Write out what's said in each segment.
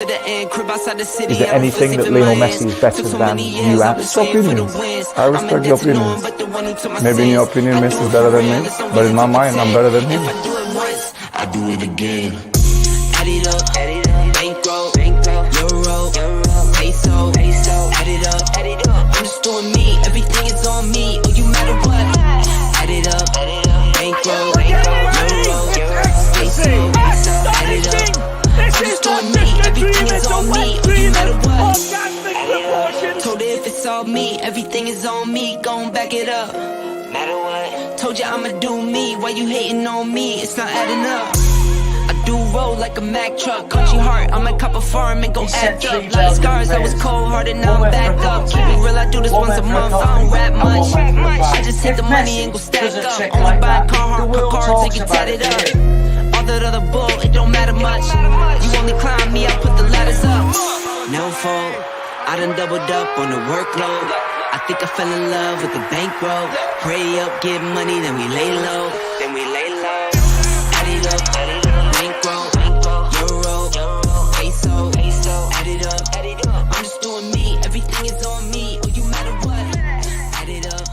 Is there anything that Lionel Messi is better than you at? It's your opinions. I respect your opinions. Maybe in your opinion Messi is better than me, but in my mind I'm better than him. I do it again. Add it up, bankroll, euro, peso, add it up. I'm just doing me, everything is on me, oh you matter what. Add it up, bankroll, euro, peso, add it up. I'm just doing me, everything is on me, oh you matter what. Told her if it's all me, everything is on me, gon' back it up. Matter what. Told you I'ma do me, why you hating on me, it's not adding up. I do roll like a Mack truck, country heart, I might cop a farm and go act up. Lot of scars, I was cold hearted, now I'm back up. Keep it real, I do this once a month, I don't rap much. I just hit the money and go stack up. Only buy car cards and get tatted up. All that other bull, it don't matter much. You only climb me, I put the ladders up. No fault, I done doubled up on the workload. I think I fell in love with the bankroll. Pray up, get money, then we lay low. Add it up, bankroll, euro, peso, add it up. I'm just doing me, everything is on me, oh you matter what. Add it up,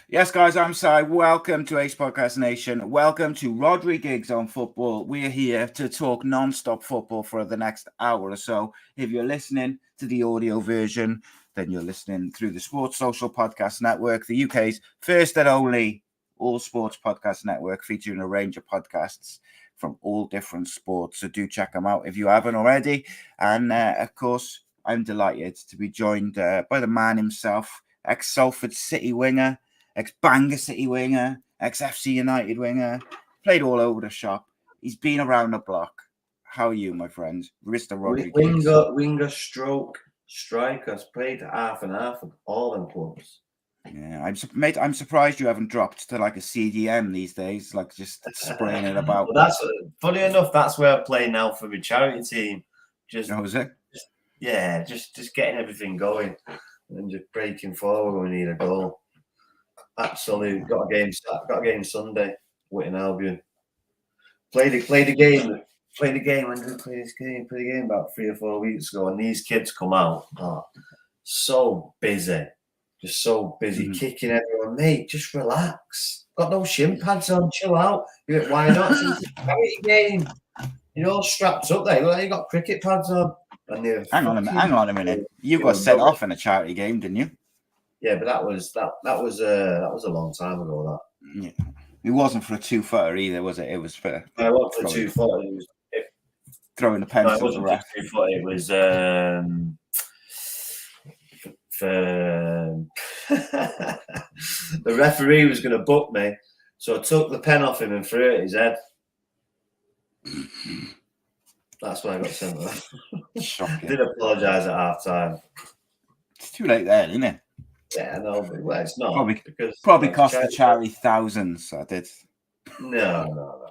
Yes, guys, I'm Si. Welcome to Ace Podcast Nation. Welcome to Rhodri Giggs on Football. We're here to talk non-stop football for the next hour or so. If you're listening to the audio version, then you're listening through the Sports Social Podcast Network, the UK's first and only all-sports podcast network featuring a range of podcasts from all different sports. So do check them out if you haven't already. And, of course, I'm delighted to be joined by the man himself, ex-Salford City winger, ex-Bangor City winger, ex-FC United winger, played all over the shop. He's been around the block. How are you, my friend? Mr. Rhodri Giggs. Winger, stroke, strikers, played half and half of all them clubs. Yeah, I'm surprised you haven't dropped to like a CDM these days, like just spraying it about. Well, that's funny enough. That's where I play now for my charity team. Just getting everything going and just breaking forward when we need a goal. Absolutely, got a game Sunday. Whitton Albion. Played a game. When did we play this game? Played a game about 3 or 4 weeks ago, and these kids come out, so busy, just so busy, kicking everyone. Mate, just relax. Got no shin pads on. Chill out. You're like, why not? It's a charity game. You're all strapped up there. You got cricket pads on. And hang on a minute. You got sent off in a charity game, didn't you? Yeah, but that was a long time ago. That. Yeah. It wasn't for a 2-footer either, was it? It was for. I went for a 2-footer. It was throwing the pencil. No, it wasn't for 2-footer. It was for the referee was going to book me, so I took the pen off him and threw it at his head. That's why I got sent off. Shocking. Did apologise at half time. It's too late there, isn't it? Yeah, no, but it's not. Probably cost the charity thousands. I did. No.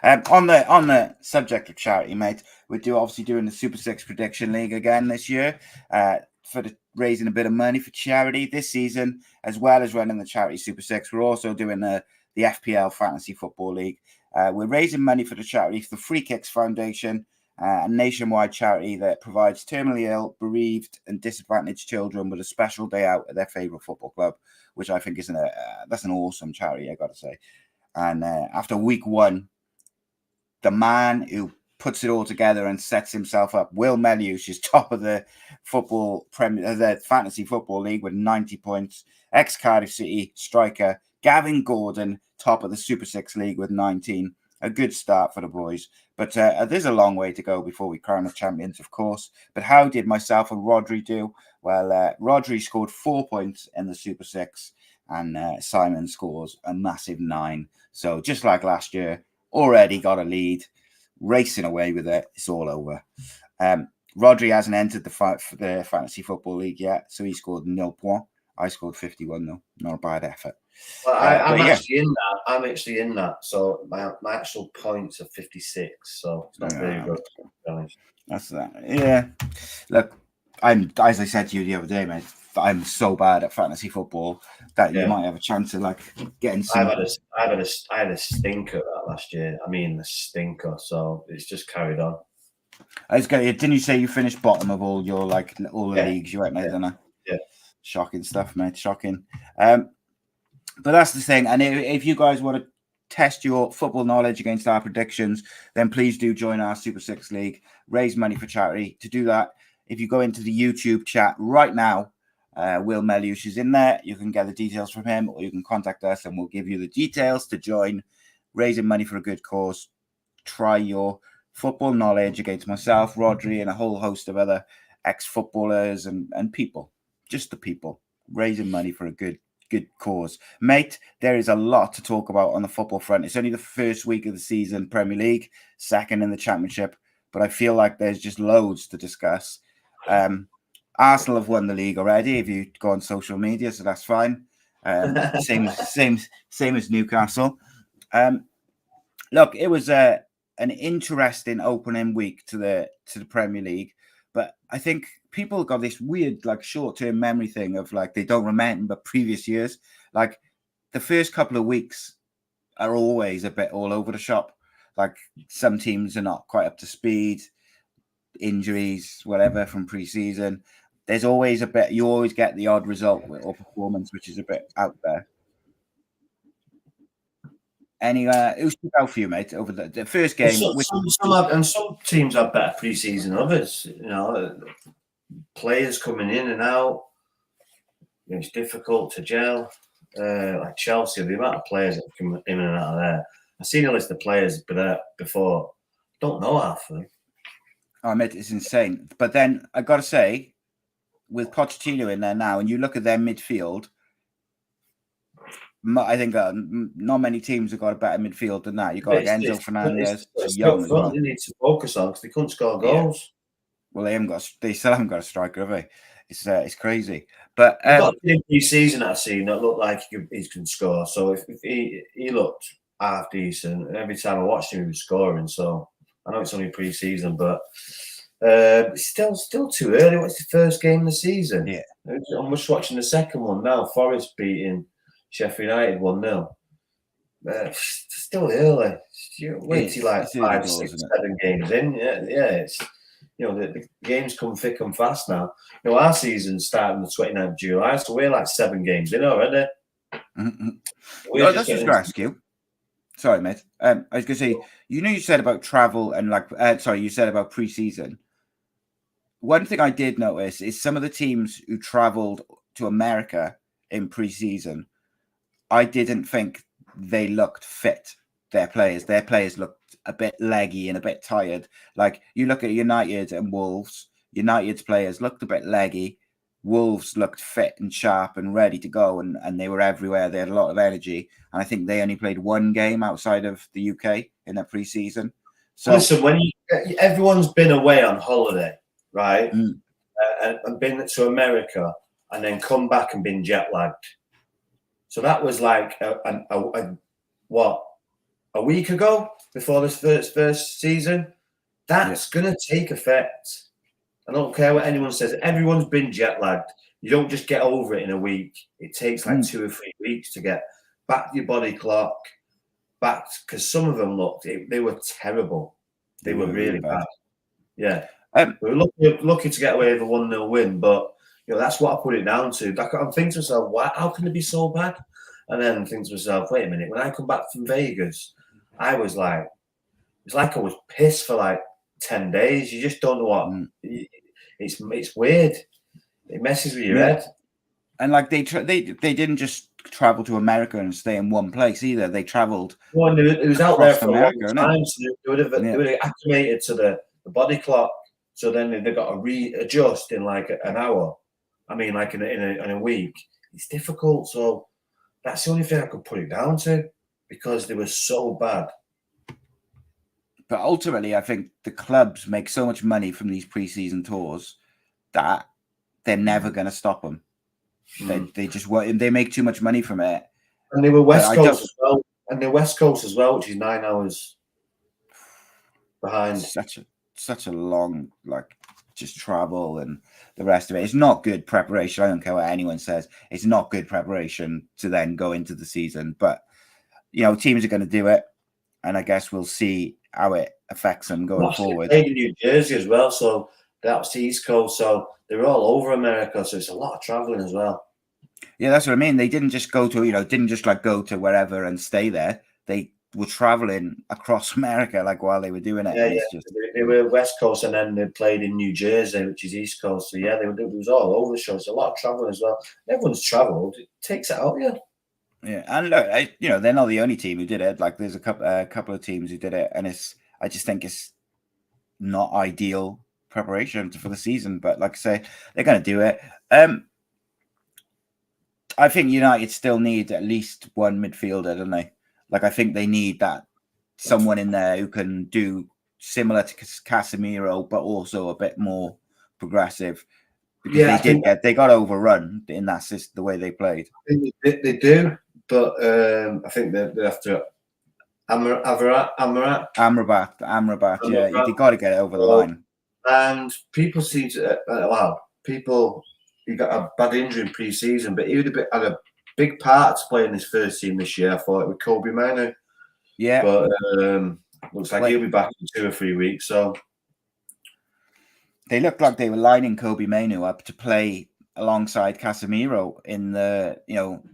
On the subject of charity, mate, we're doing the Super 6 Prediction League again this year for raising a bit of money for charity this season, as well as running the charity Super 6. We're also doing the FPL Fantasy Football League. We're raising money for the charity for the Free Kicks Foundation, a nationwide charity that provides terminally ill, bereaved and disadvantaged children with a special day out at their favourite football club, which I think is that's an awesome charity, I got to say. And after week 1, the man who puts it all together and sets himself up, Will Melius, is top of the the Fantasy Football League with 90 points. Ex-Cardiff City striker Gavin Gordon, top of the Super 6 League with 19. A good start for the boys. But there's a long way to go before we crown the champions, of course. But how did myself and Rhodri do? Well, Rhodri scored 4 points in the Super 6, and Simon scores a massive 9. So just like last year, already got a lead, racing away with it. It's all over. Rhodri hasn't entered the Fantasy Football League yet, so he scored 0 points. I scored 51, though. Not a bad effort. Well, I'm actually in that. I'm actually in that. So my actual points are 56. So it's not very good. That's that. Yeah. Look, as I said to you the other day, mate, I'm so bad at fantasy football that you might have a chance of like getting some. I had a stinker that last year. I mean, a stinker. So it's just carried on. Didn't you say you finished bottom of all your all the leagues you went, mate? Yeah. Shocking stuff, mate. Shocking. But that's the thing. And if you guys want to test your football knowledge against our predictions, then please do join our Super 6 League. Raise money for charity. To do that, if you go into the YouTube chat right now, Will Meliush is in there. You can get the details from him, or you can contact us and we'll give you the details to join. Raising money for a good cause. Try your football knowledge against myself, Rhodri, and a whole host of other ex-footballers and people. Just the people. Raising money for a good cause. Mate, there is a lot to talk about on the football front. It's only the first week of the season, Premier League, second in the Championship, but I feel like there's just loads to discuss. Arsenal have won the league already if you go on social media, so that's fine. Same as Newcastle. Look, it was an interesting opening week to the Premier League, but I think people got this weird short-term memory thing of they don't remember previous years. Like the first couple of weeks are always a bit all over the shop. Like some teams are not quite up to speed, injuries, whatever from preseason. There's always a bit. You always get the odd result or performance which is a bit out there. Who stood out for you, mate, over the first game? Some teams have better preseason than others. Players coming in and out. It's difficult to gel. Like Chelsea, the amount of players that come in and out of there. I've seen a list of players before. Don't know half of them. Oh, mate, it's insane. But then I got to say, with Pochettino in there now, and you look at their midfield, I think not many teams have got a better midfield than that. You've got Enzo Fernandez, young as well. They need to focus on because they couldn't score goals. Yeah. Well, they still haven't got a striker, have they? It's crazy. But got a pre-season I've seen that looked like he can score. So if he looked half decent, and every time I watched him, he was scoring. So I know it's only pre-season, but it's still too early. What's the first game of the season? Yeah, I'm just watching the second one now. Forest beating Sheffield United 1-0. Still early. Wait till 5, 6, 7 games in. Yeah. It's the games come thick and fast now. Our season's starting the 29th of July, so we're 7 games in already. Mm-hmm. No, that's just going to ask you. Sorry, mate. I was going to say, you said about travel and you said about pre-season. One thing I did notice is some of the teams who travelled to America in pre-season, I didn't think they looked fit. Their players looked a bit leggy and a bit tired. Like you look at United and Wolves, United's players looked a bit leggy. Wolves looked fit and sharp and ready to go, and they were everywhere. They had a lot of energy, and I think they only played one game outside of the UK in their pre-season. So listen, when everyone's been away on holiday, right, and been to America, and then come back and been jet lagged. So that was a week ago before this first season. That's going to take effect. I don't care what anyone says. Everyone's been jet lagged. You don't just get over it in a week. It takes 2 or 3 weeks to get back to your body clock, back, because some of them they were terrible. They were really bad. Yeah. We were lucky to get away with a 1-0 win, but that's what I put it down to. I'm thinking to myself, how can it be so bad? And then think to myself, wait a minute, when I come back from Vegas, I was it's like I was pissed for 10 days. You just don't know what. It's weird. It messes with your head. And they didn't just travel to America and stay in one place either. They travelled. Well, it was out there for America, a long time, so they would have acclimated to the body clock. So then they got to readjust in an hour. I mean, in a week. It's difficult. So that's the only thing I could put it down to, because they were so bad. But ultimately, I think the clubs make so much money from these pre-season tours that they're never going to stop them. They make too much money from it. And they were West Coast as well. And they're West Coast as well, which is 9 hours behind. Such a long just travel, and the rest of it. It's not good preparation. I don't care what anyone says. It's not good preparation to then go into the season. But, teams are going to do it. And I guess we'll see how it affects them going forward. They played in New Jersey as well. So that's the East Coast. So they're all over America. So it's a lot of traveling as well. Yeah, that's what I mean. They didn't just go to, didn't just like go to wherever and stay there. They were traveling across America while they were doing it. Yeah. They were West Coast and then they played in New Jersey, which is East Coast. So yeah, it was all over the show. It's a lot of traveling as well. Everyone's travelled. It takes it out of you. Yeah, and look, they're not the only team who did it. Like, there's a couple of teams who did it, and I just think it's not ideal preparation for the season. But like I say, they're going to do it. I think United still need at least one midfielder, don't they? Like, I think they need someone in there who can do similar to Casemiro, but also a bit more progressive. Because they got overrun in that system, the way they played. They do, but I think they have to. Amrabat, yeah, they got to get it over the line. And people seem to, he got a bad injury in pre-season, but he would have had a big part to play in his first team this year. I thought with Kobe Manu. Yeah, but looks like he'll be back in 2 or 3 weeks. So they looked like they were lining Kobe Manu up to play alongside Casemiro in the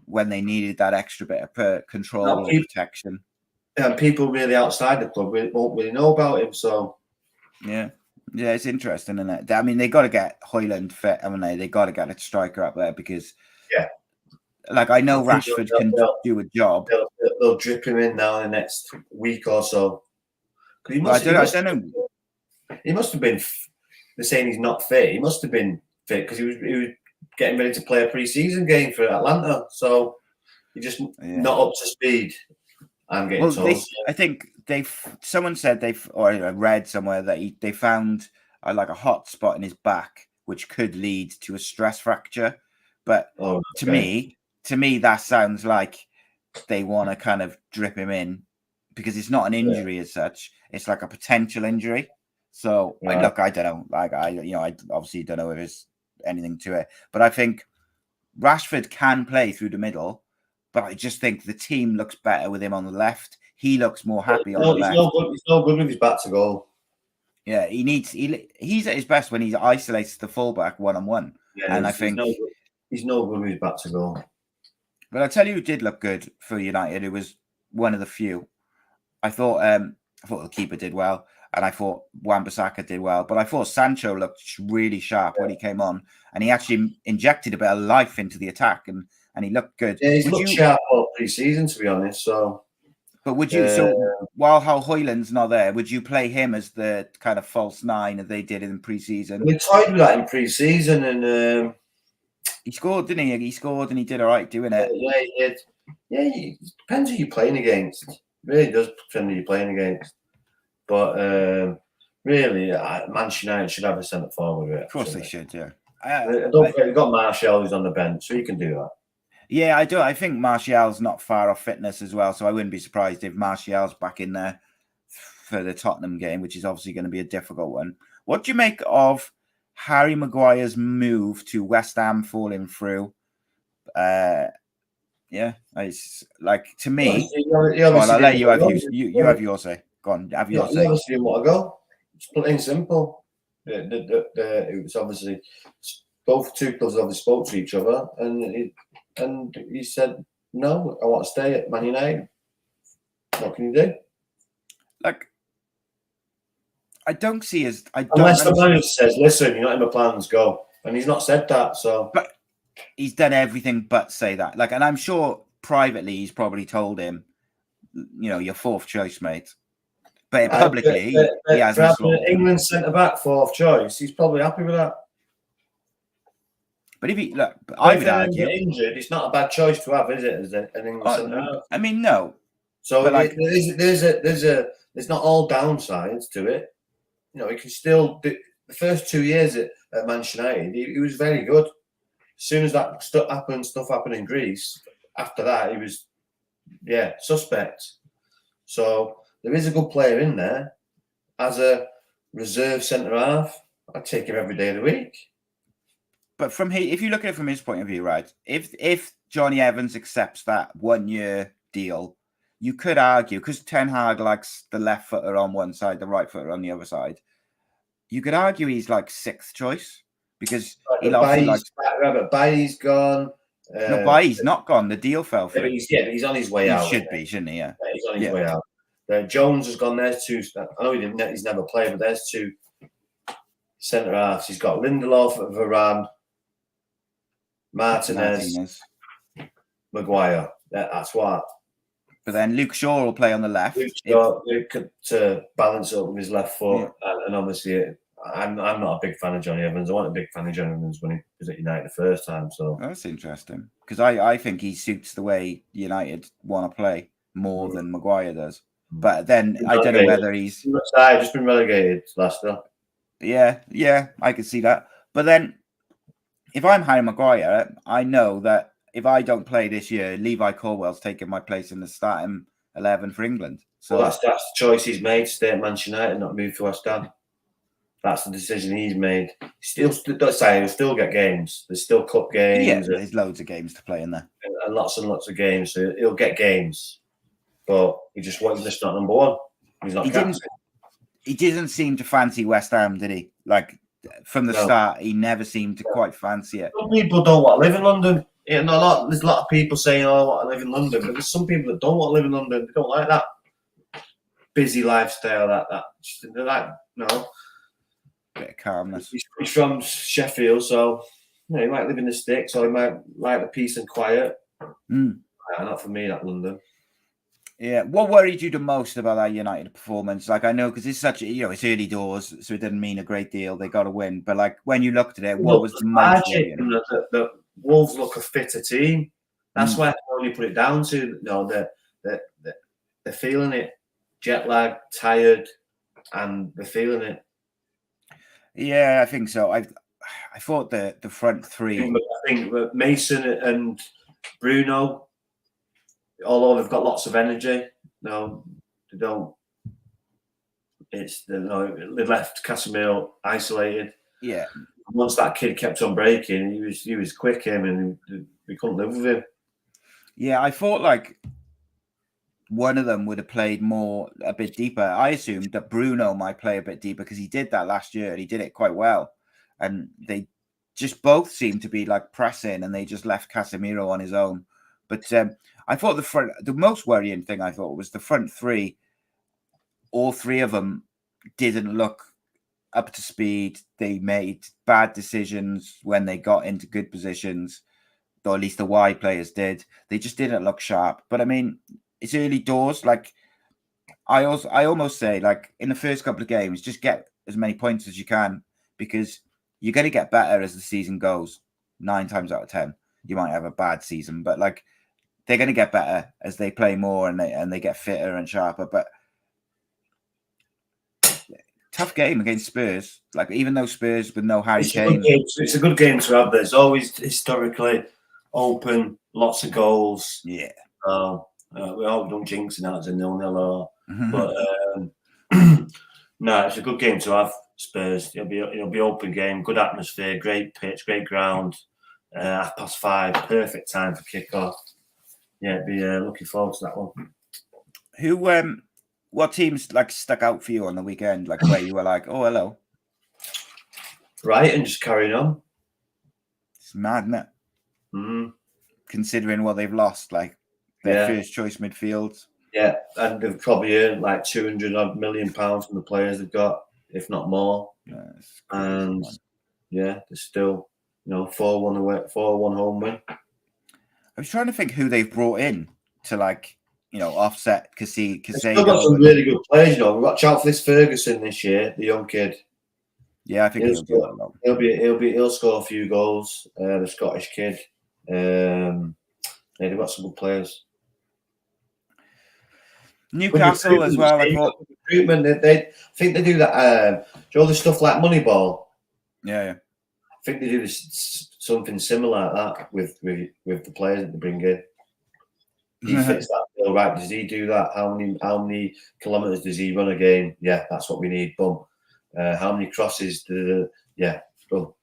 when they needed that extra bit of control and protection. And people really outside the club won't really know about him. So yeah, it's interesting, isn't it? I mean, they got to get Højlund fit, haven't they? They got to get a striker up there because I know Rashford can do a job. They'll drip him in now in the next week or so. I don't know. He must have been. They're saying he's not fit. He must have been fit because he was getting ready to play a pre-season game for Atlanta. So he's just not up to speed. I'm getting told. I think someone said or I read somewhere that they found a hot spot in his back, which could lead to a stress fracture. But to me, that sounds like they want to kind of drip him in because it's not an injury as such. It's like a potential injury. So I don't know. I obviously don't know if there's anything to it, but I think Rashford can play through the middle. But I just think the team looks better with him on the left. He looks more happy on the left. He's no good with his back to goal. Yeah, he's at his best when he isolates the fullback one-on-one. Yeah, and I think he's no good with his back to goal. But I tell you who did look good for United, who was one of the few. I thought the keeper did well. And I thought Wan-Bissaka did well. But I thought Sancho looked really sharp when he came on. And he actually injected a bit of life into the attack. And he looked good. Yeah, he's looked sharp all pre-season, to be honest. So, but would you? While Højlund's not there, would you play him as the kind of false nine that they did in pre-season? We tried with that in pre-season, and he scored, didn't he? He scored, and he did all right doing it. Yeah, he did. Yeah, it depends who you're playing against. It really does depend who you're playing against. But really, Manchester United should have a centre forward. Of course, they should. Yeah. Don't forget, you've got Martial who's on the bench, so you can do that. Yeah, I do. I think Martial's not far off fitness as well, so I wouldn't be surprised if Martial's back in there for the Tottenham game, which is obviously going to be a difficult one. What do you make of Harry Maguire's move to West Ham falling through? It's like, to me. I'll let you have you have your say. Go on, have your say. You obviously didn't want to go. It's plain simple. It was obviously both two clubs obviously spoke to each other, and he said, "No, I want to stay at Man United." What can you do? Like, I don't see as unless the manager says, "Listen, you're not in my plans, go," and he's not said that. So, but he's done everything but say that. Like, and I'm sure privately he's probably told him, your fourth choice, mate. But publicly, he hasn't. England centre back, fourth choice. He's probably happy with that. But if he I would argue injured, it's not a bad choice to have, is it? As an England centre back. I mean, no. So there's not all downsides to it. He can still do, the first 2 years at Manchester United, he was very good. As soon as that stuff happened in Greece, after that he was suspect. So there is a good player in there as a reserve centre half. I'd take him every day of the week. But if you look at it from his point of view, right? If Johnny Evans accepts that 1 year deal, you could argue, because Ten Hag likes the left footer on one side, the right footer on the other side. You could argue he's like sixth choice because he'll obviously like. Robert Bailey's gone. No, Bailey's not gone. The deal fell through. But he's on his way out. He should be, shouldn't he? Yeah. He's on his way out. Jones has gone. There's two. I know he's never played, but there's two centre halves. He's got Lindelof, Varane, Martinez. Maguire. That's what. But then Luke Shaw will play on the left. Luke Shaw to balance up with his left foot, and obviously, I'm not a big fan of Johnny Evans. I wasn't a big fan of Johnny Evans when he was at United the first time. So that's interesting because I think he suits the way United want to play more than Maguire does. But then I don't know whether he's just been relegated last year. Yeah, I can see that. But then if I'm Harry Maguire, I know that if I don't play this year, Levi Colwell's taking my place in the starting 11 for England. So that's the choice he's made to stay at Manchester United, not move to West Ham. That's the decision he's made. He'll still get games. There's still cup games. Yeah, there's loads of games to play in there. And lots of games. So he'll get games. But he just wasn't just not number one. He's not captain. He didn't seem to fancy West Ham, did he? Like from the start, he never seemed to quite fancy it. Some people don't want to live in London. There's a lot of people saying, "Oh, I want to live in London," but there's some people that don't want to live in London. They don't like that busy lifestyle. They're like, no, bit of calmness. He's from Sheffield, so he might live in the sticks, or he might like the peace and quiet. Not for me, that London. Yeah, what worried you the most about that United performance? Like, I know because it's such it's early doors, so it didn't mean a great deal. They got to win, but like when you looked at it, what was the most worrying? The Wolves look a fitter team. That's why I can only put it down to they're feeling it, jet lag, tired, and they're feeling it. Yeah, I think so. I thought the front three. I think Mason and Bruno, although they've got lots of energy, no, they don't. They left Casemiro isolated. Yeah. Once that kid kept on breaking, he was quick, and we couldn't live with him. Yeah, I thought like one of them would have played a bit deeper. I assumed that Bruno might play a bit deeper because he did that last year and he did it quite well. And they just both seemed to be like pressing, and they just left Casemiro on his own. But I thought the most worrying thing I thought was the front three. All three of them didn't look up to speed. They made bad decisions when they got into good positions, or at least the wide players did. They just didn't look sharp. But I mean, it's early doors. Like I almost say, like in the first couple of games, just get as many points as you can, because you're going to get better as the season goes. 9 times out of 10, you might have a bad season, but like they're going to get better as they play more and they get fitter and sharper. But tough game against Spurs. Like, even though Spurs with no Harry Kane, it's a good game to have. There's always historically open, lots of goals. Yeah. We all don't jinx it now. It's a 0-0. But no, it's a good game to have. Spurs. It'll be open game, good atmosphere, great pitch, great ground. 5:30, perfect time for kickoff. Yeah, be looking forward to that one. What teams like stuck out for you on the weekend? Like where you were like, oh, hello. Brighton just carrying on. It's mad, isn't it? Considering what they've lost, like their first choice midfield. Yeah, and they've probably earned like £200 million from the players they've got, if not more. And they're still, 4-1 away, 4-1 home win. I was trying to think who they've brought in to offset Casado. They've still got some really good players. We've got Charles Ferguson this year, the young kid. Yeah, I think he'll score a few goals. The Scottish kid. They've got some good players. Newcastle as well. I thought recruitment. They think they do that. Do you know the stuff like Moneyball? Yeah. I think they do something similar like that with the players that they bring in. He fits that bill, right? Does he do that? How many kilometers does he run a game? Yeah, that's what we need. Boom. How many crosses? Yeah, boom.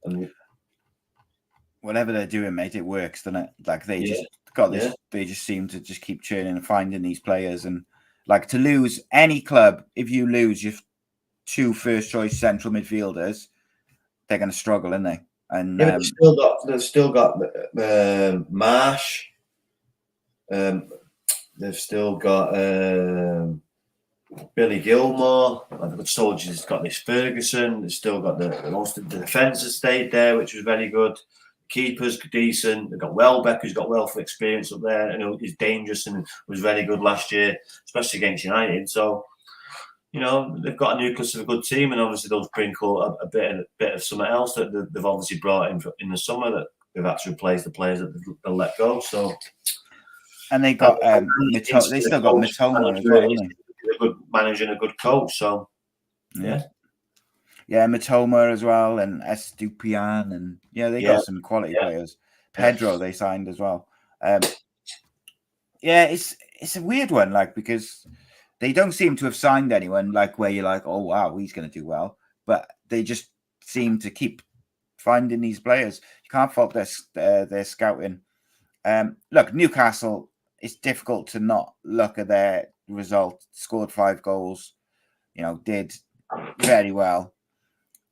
And whatever they're doing, mate, it works, doesn't it? Like they Yeah. just got this. Yeah. They just seem to just keep churning and finding these players, and like to lose any club, if you lose your 2 first choice central midfielders, they're going to struggle, aren't they? And Yeah, but they've still got Marsh. They've still got Billy Gilmore. Like the soldiers got this Ferguson. They've still got most of the defence has stayed there, which was very good. Keepers decent. They've got Welbeck, who's got wealth of experience up there, and he's dangerous and was very good last year, especially against United. So, you know, they've got a nucleus of a good team, and obviously they'll sprinkle a bit of something else that they've obviously brought in the summer that they've had to replace the players that they've let go. So, and they got they still got Mitoma as well, haven't they? A good manager and a good coach. So, yeah. Yeah, Mitoma as well, and Estupiñán, and they got some quality players. Pedro they signed as well. It's a weird one, like, because they don't seem to have signed anyone like where you're like, oh wow, he's going to do well, but they just seem to keep finding these players. You can't fault their scouting. Look, Newcastle, it's difficult to not look at their result. Scored 5 goals, did very well.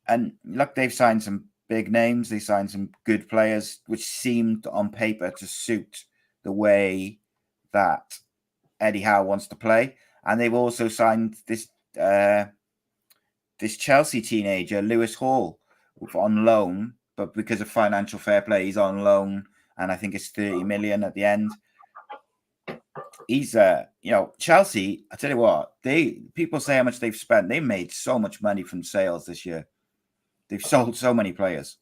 And look, they've signed some big names. They signed some good players, which seemed on paper to suit the way that Eddie Howe wants to play. And they've also signed this Chelsea teenager, Lewis Hall, on loan. But because of financial fair play, he's on loan. And I think it's 30 million at the end. He's, Chelsea, I tell you what, people say how much they've spent. They made so much money from sales this year. They've sold so many players.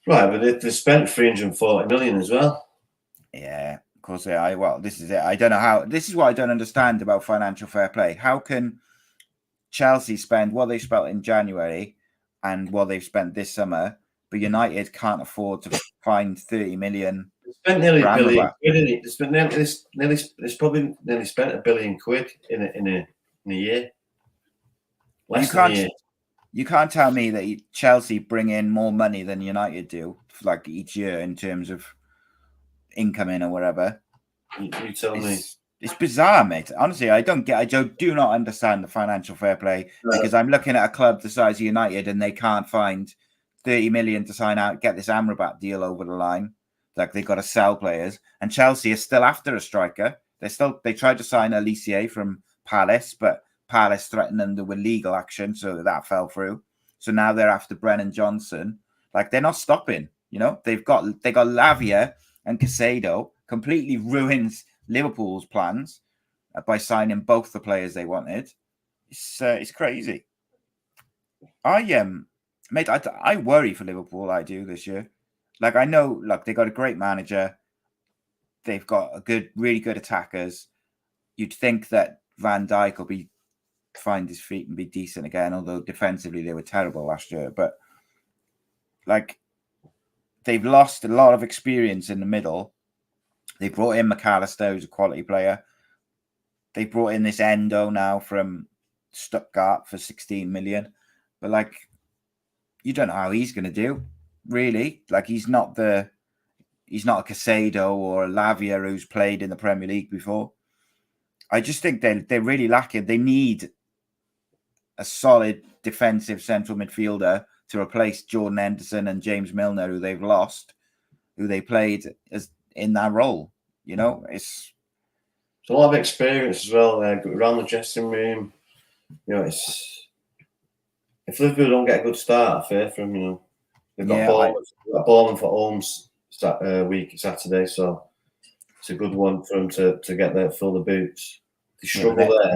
Right, but they spent 340 million as well. Yeah, of course they are. Well, this is it. I don't know how. This is what I don't understand about financial fair play. How can Chelsea spend what they spent in January and what they've spent this summer, but United can't afford to find 30 million? They spent nearly a billion quid in it. It's probably nearly spent $1 billion in a year. Less than a year. You can't tell me that Chelsea bring in more money than United do, like each year in terms of incoming or whatever. You tell me. It's bizarre, mate. Honestly, I do not understand the financial fair play because I'm looking at a club the size of United and they can't find 30 million to sign out, get this Amrabat deal over the line. Like they've got to sell players, and Chelsea is still after a striker. They tried to sign A.C.E from Palace, but Palace threatened them with legal action, so that fell through. So now they're after Brennan Johnson. Like they're not stopping. They got Lavia and Casado completely ruins Liverpool's plans by signing both the players they wanted. It's crazy. I worry for Liverpool. I do this year. Like I know, look, they got a great manager. They've got really good attackers. You'd think that Van Dijk will find his feet and be decent again, although defensively they were terrible last year. But like they've lost a lot of experience in the middle. They brought in McAllister, who's a quality player. They brought in this Endo now from Stuttgart for 16 million. But like you don't know how he's going to do, really. Like he's not a Casado or a Lavia who's played in the Premier League before. I just think they're really lacking. They need a solid defensive central midfielder to replace Jordan Henderson and James Milner, who they've lost, who they played as in that role. It's a lot of experience as well around the dressing room. It's if Liverpool don't get a good start, I fear for them. They've got Bournemouth at home week Saturday, so it's a good one for them to get there, fill the boots. If they struggle there,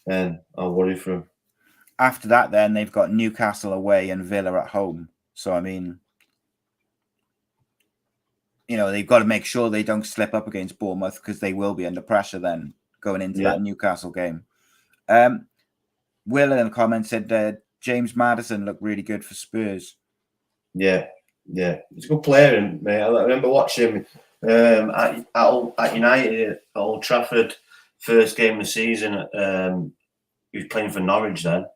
then I'll worry for them. After that, then they've got Newcastle away and Villa at home. So I mean, they've got to make sure they don't slip up against Bournemouth because they will be under pressure then going into that Newcastle game. Will in the comments said James Maddison looked really good for Spurs. Yeah, he's a good player, mate. I remember watching him at United at Old Trafford, first game of the season. He was playing for Norwich then,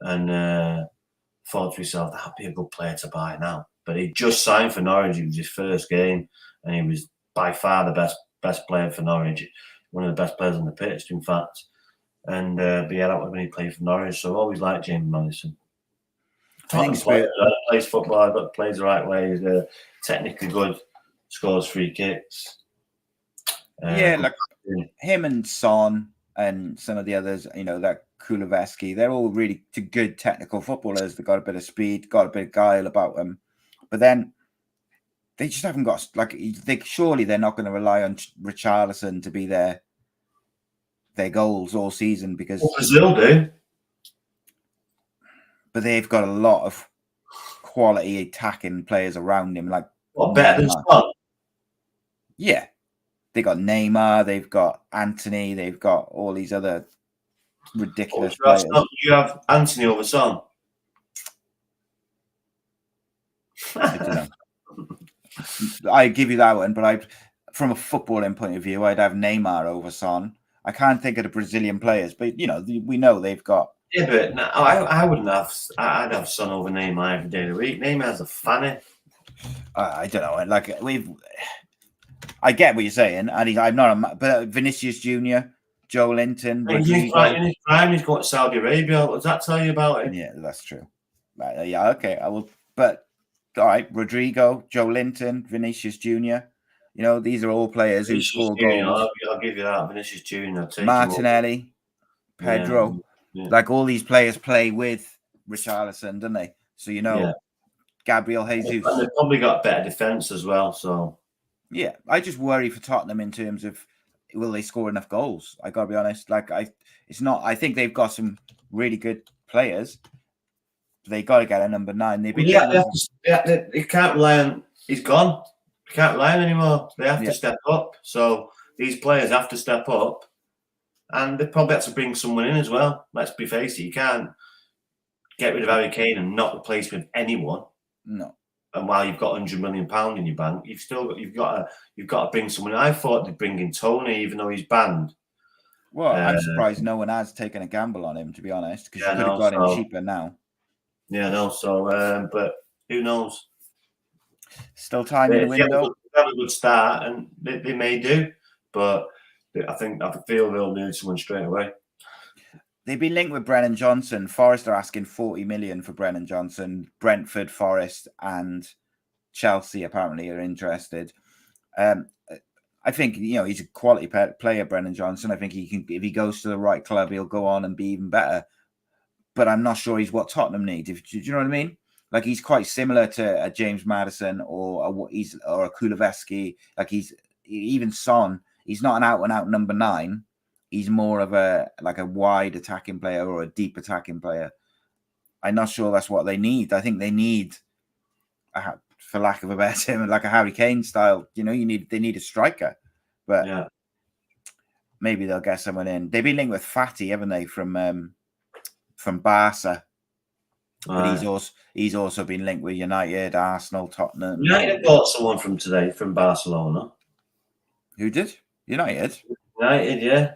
and thought to myself, that'd be a good player to buy now. But he just signed for Norwich. It was his first game, and he was by far the best player for Norwich, one of the best players on the pitch, in fact. And but yeah, that was when he played for Norwich. So I always liked James Maddison. I think Plays football, but plays the right way. He's technically good, scores free kicks. Yeah, like him and Son and some of the others, that Kulusevski, they're all really good technical footballers. They've got a bit of speed, got a bit of guile about them. But then they just haven't got, surely they're not going to rely on Richarlison to be their goals all season, because Brazil do. But they've got a lot of quality attacking players around him. Like, what, better than Son? Yeah. They got Neymar, they've got Anthony, they've got all these other ridiculous players. You have Anthony over Son. I don't know. I give you that one, but from a footballing point of view, I'd have Neymar over Son. I can't think of the Brazilian players, but we know they've got. Yeah, but no, I wouldn't have. I'd have Son over Neymar every day of the week. Neymar's a fanny. I don't know. Like I get what you're saying, and I'm not. But Vinicius Junior, Joe Linton, in his prime, he's got Saudi Arabia. What does that tell you about it? Yeah, that's true. Yeah, okay. I will. But all right, Rodrigo, Joe Linton, Vinicius Junior. These are all players who score goals. I'll give you that. Vinicius Junior, Martinelli, Pedro, like all these players play with Richarlison, don't they? So Gabriel Jesus. And they've probably got better defense as well. So yeah, I just worry for Tottenham in terms of will they score enough goals? I gotta be honest. It's not. I think they've got some really good players. They got to get a number 9. They can't rely on. He's gone. They can't rely on anymore. They have to step up. So these players have to step up, and they probably have to bring someone in as well. Let's be faced. You can't get rid of Harry Kane and not replace him with anyone. No. And while you've got £100 million in your bank, you've got to bring someone in. I thought they'd bring in Tony, even though he's banned. Well, I'm surprised no one has taken a gamble on him, to be honest, because you could have got him cheaper now. Yeah, no. So, but who knows? Still time in the window. They have a good start, and they may do, but I feel they'll need someone straight away. They've been linked with Brennan Johnson. Forest are asking 40 million for Brennan Johnson. Brentford, Forest, and Chelsea apparently are interested. I think he's a quality player, Brennan Johnson. I think he can, if he goes to the right club, he'll go on and be even better. But I'm not sure he's what Tottenham need. Do you know what I mean? Like, he's quite similar to a James Maddison or a Kulusevski. Like, even Son. He's not an out-and-out number 9. He's more of a wide attacking player or a deep attacking player. I'm not sure that's what they need. I think they need, for lack of a better term, like a Harry Kane style. They need a striker, but maybe they'll get someone in. They've been linked with Fatty, haven't they, from Barca? But he's also been linked with United, Arsenal, Tottenham. United bought someone from Barcelona. Who did? United, yeah.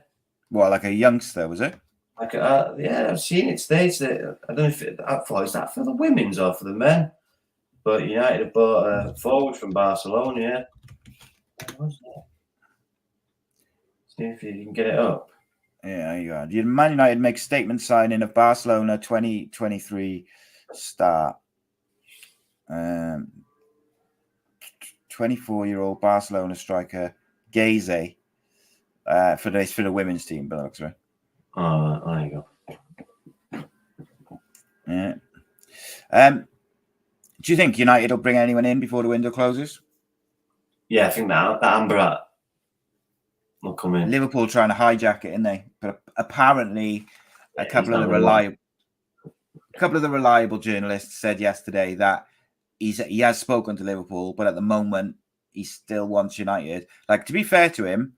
What, like a youngster, was it? I've seen it states that. I don't know is that for the women's or for the men? But United bought a forward from Barcelona, yeah. What was that? See if you can get it up. Yeah, you are. Man United make statement signing of Barcelona 2023 start. 24-year-old Barcelona striker Geze for the women's team, but that looks right. Oh, there you go. Yeah. Do you think United will bring anyone in before the window closes? Yeah, I think that Amberat will come in. Liverpool trying to hijack it, isn't they? But apparently, a couple of the reliable journalists said yesterday that he has spoken to Liverpool, but at the moment he still wants United. Like, to be fair to him,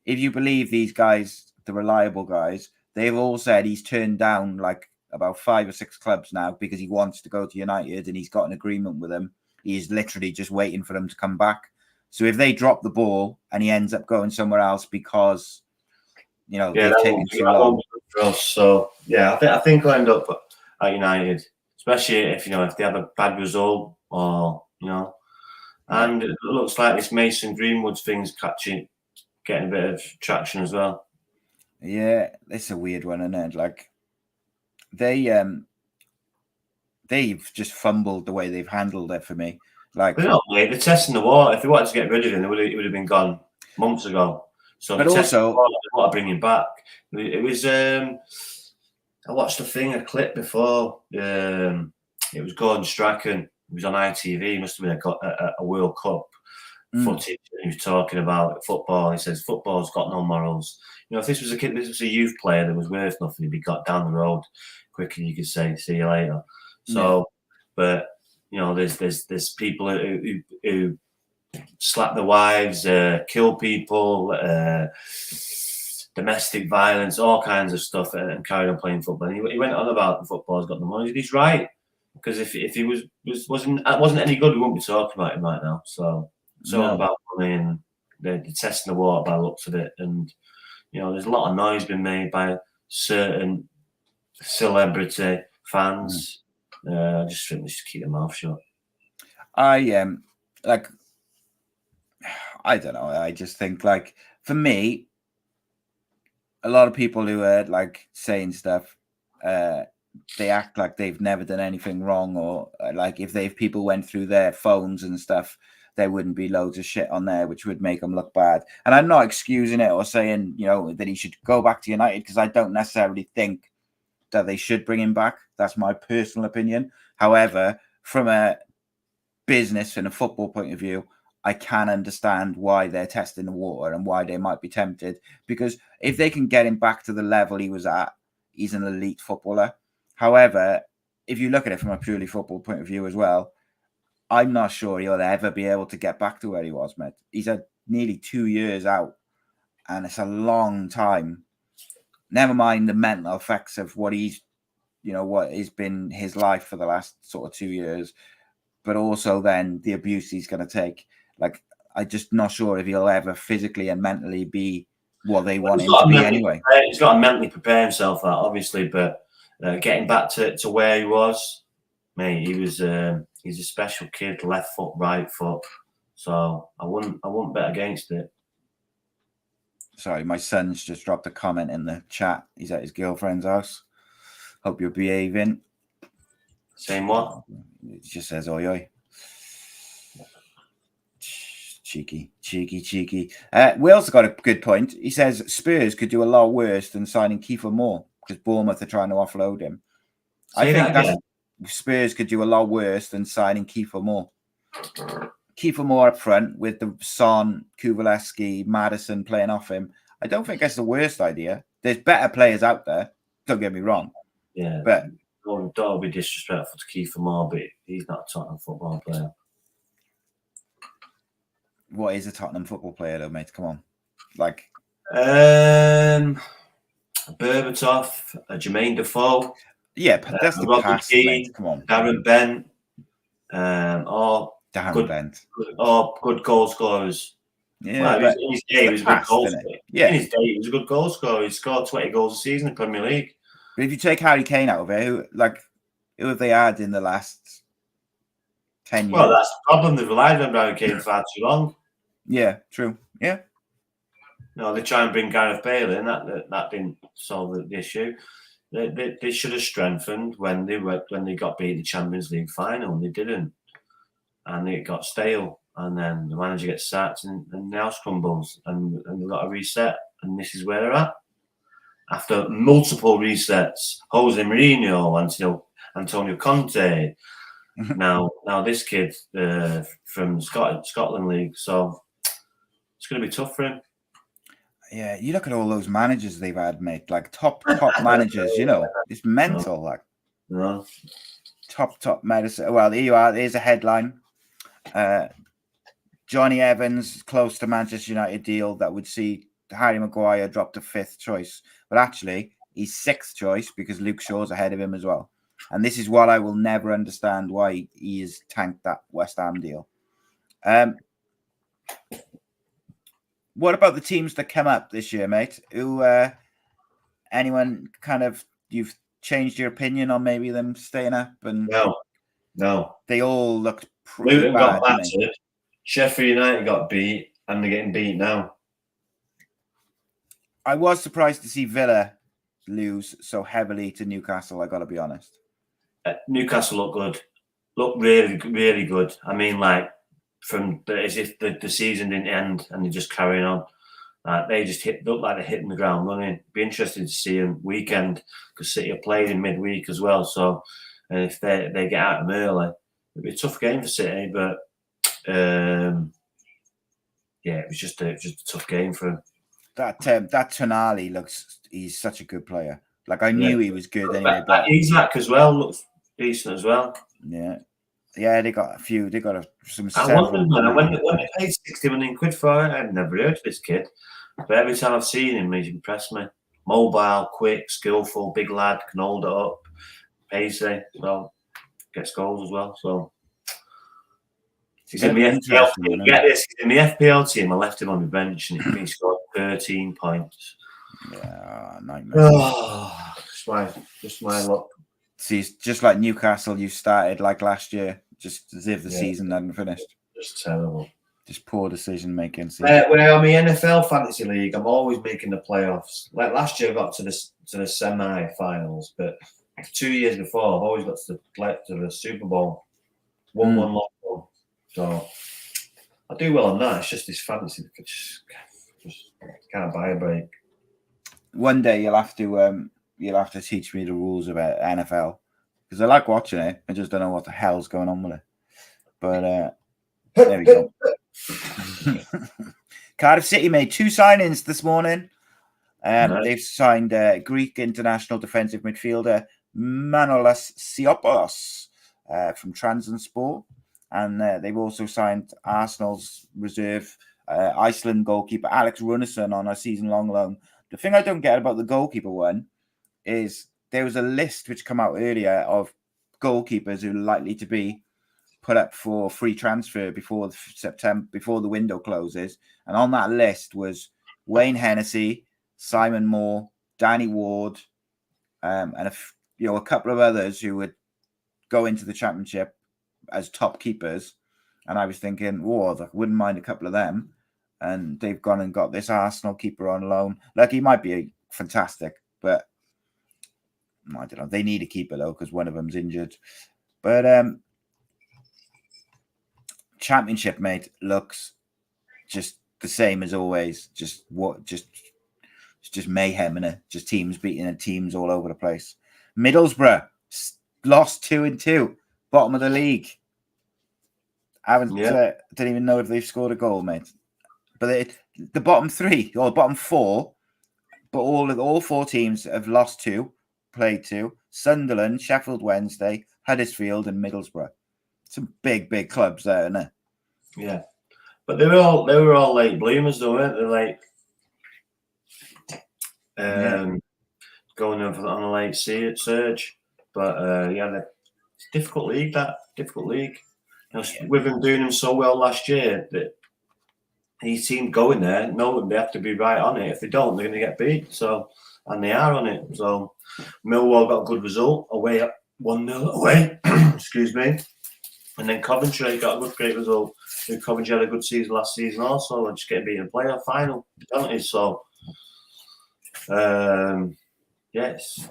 if you believe these guys, the reliable guys, they've all said he's turned down like about 5 or 6 clubs now because he wants to go to United and he's got an agreement with them. He's literally just waiting for them to come back. So if they drop the ball and he ends up going somewhere else because they've taken too long. So I think I'll end up at United, especially if they have a bad result or you know. And it looks like this Mason Greenwood thing's getting a bit of traction as well. Yeah, it's a weird one, isn't it? Like they've just fumbled the way they've handled it for me. Like, They're not, mate. They're testing the water. If they wanted to get rid of him, it would have been gone months ago. So but also, they want to bring him back. It was. I watched a clip before. It was Gordon Strachan. It was on ITV. It must have been a World Cup footage. He was talking about football. He says football's got no morals. You know, if this was a youth player that was worth nothing, he'd be got down the road quicker. You could say, "See you later." So, but you know, there's people who slap their wives, kill people, domestic violence, all kinds of stuff, and carried on playing football. And he went on about the football's got the money. He's right, because if he wasn't any good, we wouldn't be talking about him right now. So it's all about money, and they're testing the water by the looks of it. And you know, there's a lot of noise being made by certain celebrity fans. I just think they should keep their mouth shut. I don't know. I just think, like, for me, a lot of people who are like saying stuff, they act like they've never done anything wrong, or like if people went through their phones and stuff, there wouldn't be loads of shit on there which would make them look bad. And I'm not excusing it or saying, you know, that he should go back to United, because I don't necessarily think that they should bring him back. That's my personal opinion. However, from a business and a football point of view, I can understand why they're testing the water and why they might be tempted, because if they can get him back to the level he was at, he's an elite footballer. However, if you look at it from a purely football point of view as well, I'm not sure he'll ever be able to get back to where he was, mate. He's had nearly 2 years out, and it's a long time. Never mind the mental effects of what has been his life for the last sort of 2 years, but also then the abuse he's going to take. Like, I'm just not sure if he'll ever physically and mentally be what they want him to be anyway. He's got to mentally prepare himself for that, obviously, but getting back to where he was, mate, he's a special kid, left foot, right foot. So I wouldn't bet against it. Sorry, my son's just dropped a comment in the chat. He's at his girlfriend's house. Hope you're behaving. Saying what? It just says oi oi. Cheeky. Will's got a good point. He says Spurs could do a lot worse than signing Kiefer Moore, because Bournemouth are trying to offload him. I think Spurs could do a lot worse than signing Kiefer Moore. Kiefer Moore up front with the Son, Kuvalevsky, Madison playing off him. I don't think that's the worst idea. There's better players out there. Don't get me wrong. Yeah, but don't be disrespectful to Kiefer Moore, but he's not a Tottenham football player. What is a Tottenham football player, though, mate? Come on, like Berbatov, Jermaine Defoe. Yeah, but that's the past, mate. Come on, Darren Bent, or good goal scorers. Yeah, well, in his day, he was a good goal scorer. Yeah, in his day, he was a good goal scorer. He scored 20 goals a season in the Premier League. But if you take Harry Kane out of it, who have they had in the last 10 years? Well, that's the problem. They've relied on Harry Kane for far too long. Yeah, true. Yeah. No, they try and bring Gareth Bale in. That didn't solve the issue. They should have strengthened when they got beat in the Champions League final, and they didn't. And it got stale. And then the manager gets sacked, and the house crumbles, and they've got to reset. And this is where they're at. After multiple resets, Jose Mourinho, Antonio Conte, now this kid from Scotland League. So it's going to be tough for him. Yeah, you look at all those managers they've had, mate. Like top managers, it's mental. Like top medicine. Well, here you are. There's a headline. Johnny Evans close to Manchester United deal that would see Harry Maguire drop to 5th choice, but actually he's 6th choice because Luke Shaw's ahead of him as well. And this is what I will never understand, why he has tanked that West Ham deal. What about the teams that come up this year, mate? Who, anyone you've changed your opinion on maybe them staying up? And no, they all look pretty Luton bad. got battered. Sheffield United got beat, and they're getting beat now. I was surprised to see Villa lose so heavily to Newcastle. I got to be honest. Newcastle look good. Look really, really good. I mean, like as if the season didn't end and they're just carrying on. They just look like they're hitting the ground running. Be interested to see them weekend because City are playing in midweek as well. So, and if they get out of them early, it'll be a tough game for City. But it was just a tough game for him. That Tonali he's such a good player. Like I knew he was good anyway. But Isaac as well looks decent as well. Yeah. They got a few. They got some. I wondered, man, when they paid 60 million quid for it, I'd never heard of this kid. But every time I've seen him, he's impressed me. Mobile, quick, skillful, big lad, can hold it up, pacey, so gets goals as well. So he's in the FPL team. Get this, he's in the FPL team. I left him on the bench and he scored 13 points. Yeah, nightmare. Oh, just my luck. See, it's just like Newcastle, you started like last year, just as if the season hadn't finished. Just terrible. Just poor decision making. When I'm in the NFL fantasy league, I'm always making the playoffs. Like last year, I got to the semi-finals, but 2 years before, I've always got to the Super Bowl. 1-1 lost one. So I do well on that. It's just this fantasy, just can't buy a break. One day you'll have to teach me the rules about NFL because I like watching it. I just don't know what the hell's going on with it. But there we go. Cardiff City made 2 signings this morning. They've signed Greek international defensive midfielder Manolas Siopoulos from Trabzonspor, and they've also signed Arsenal's reserve Iceland goalkeeper Alex Runarsson on a season-long loan. The thing I don't get about the goalkeeper one is there was a list which came out earlier of goalkeepers who are likely to be put up for free transfer before September, before the window closes, and on that list was Wayne Hennessy, Simon Moore, Danny Ward, and a couple of others who would go into the Championship as top keepers. And I was thinking, I wouldn't mind a couple of them. And they've gone and got this Arsenal keeper on loan. Like he might be fantastic, but I don't know. They need a keeper though because one of them's injured. But Championship, mate, looks just the same as always. Just mayhem in it. Just teams beating teams all over the place. Middlesbrough lost 2-2, bottom of the league. I didn't even know if they've scored a goal, mate. But the bottom 3 or bottom 4, but all 4 teams have lost 2, played 2. Sunderland, Sheffield Wednesday, Huddersfield, and Middlesbrough. Some big clubs there, isn't it? Yeah, but they were all late bloomers, though, weren't they? Going over on a late surge. But it's a difficult league. With them doing them so well last year, that these teams going there, they have to be right on it. If they don't, they're going to get beat. So, and they are on it. So, Millwall got a good result away at 1-0 away. Excuse me. And then Coventry got a great result. Coventry had a good season last season also, and just getting beaten in the playoff final penalties. So, it's